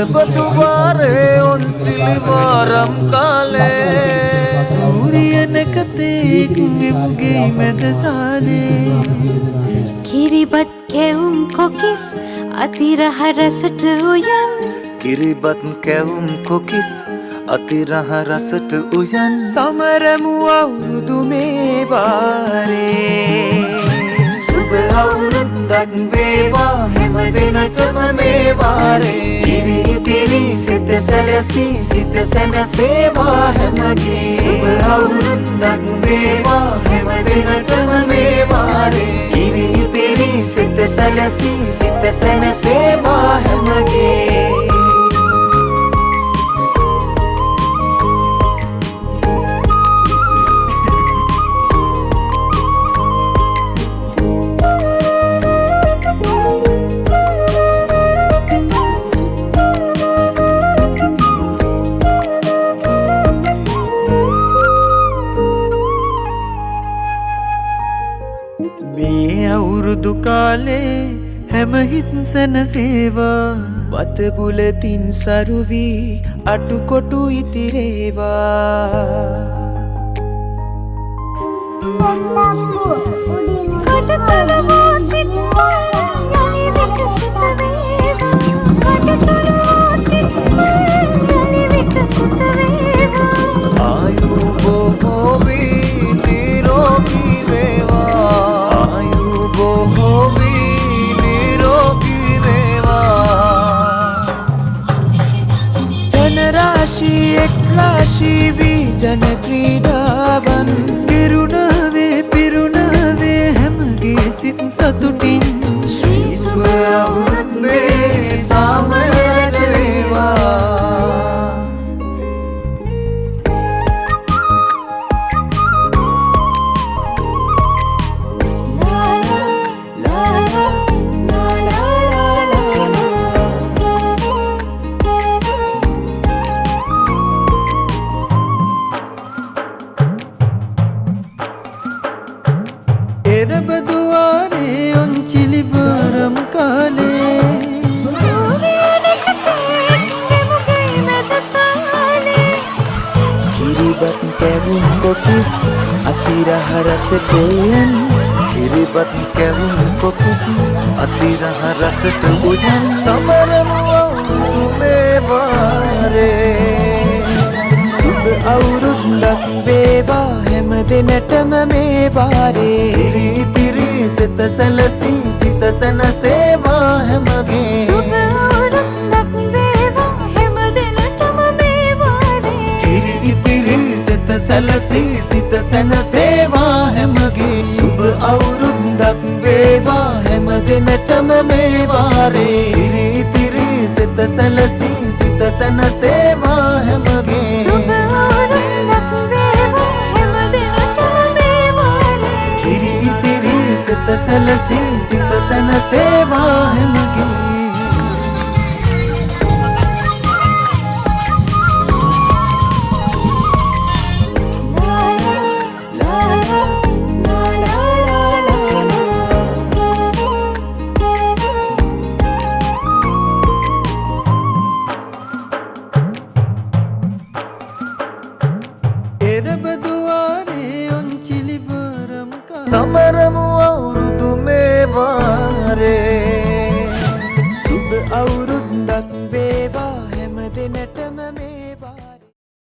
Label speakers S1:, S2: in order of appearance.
S1: එරබදුවාරේ ඔන්චිලි වාරම් කාලේ සූරියනකතෙක් එමුගේ මැදසාලේ
S2: කිරිබත් කැවුම් කොකිස් අතිරහ රසට උයන්
S1: කිරිබත් කැවුම් කොකිස් අතිරහ රසට උයන් සමරමු අවුරුදු මේ වාරේ සුබ අවුරුද්දක් වේවා හැම දිනටම මේ වාරේ කිරි ඉතිරි සිත සැලසී සිත සැනසේවා හැමගේ සුබ අවුරුද්දක් වේවා හැම දිනටම මේ වාරේ කිරි ඉතිරි සිත සැලසී සිත සැනසේවා හැමගේ මේ අවුරුදු කාලේ හැම හිත් සැනසේවා වත බුලතින් සරුවී අටුකොටු ඉතිරේවා
S2: කටතලවා සිත්වා යලි විකසිත වේවා කටතලවා සිත්වා යලි විකසිත වේවා
S1: ආයු බොහෝ වී නිරෝගී වේවා ආයු බොහෝ වී නිරෝගී වේවා ජනරාශී එක් රාශී වී ජන ක්‍රීඩාවන් පිරුණවේ පිරුණවේ හැමගේ සිත් සතුටින් ශ්‍රී සුව අවුරුද්දේ සාමරජ වේවා එරබදුවාරේ ඔන්චිලි වාරම් කාලේ
S2: සූරියනකතෙක් එමුගේ මැදසාලේ
S1: කිරිබත් කැවුම් කොකිස් අතිරහ රසට උයන් කිරිබත් කැවුම් කොකිස් අතිරහ රසට උයන් සමරමු අවුරුදු මේ වාරේ සුබ අවුරුද්දක් වේවා හැම දිනටම මේ වාරේ කිරි ඉතිරි සිත සැලසී සිත සැනසේවා හැමගේ
S2: සුබ අවුරුද්දක් වේවා හැම දිනටම මේ වාරේ
S1: කිරි ඉතිරි සිත සැලසී සිත සැනසේවා හැමගේ සුබ අවුරුද්දක් වේවා හැම දිනටම මේ වාරේ කිරි ඉතිරි සිත සැලසී සිත සැනසේවා හැමගේ
S2: සුබ අවුරුද්දක් වේවා හැම දිනටම මේ වාරේ
S1: කිරි ඉතිරි සිත සැලසී සිත සැනසේවා හැමගේ එරබදුවාරේ ඔන්චිලි වාරම් කාලේ සමරමු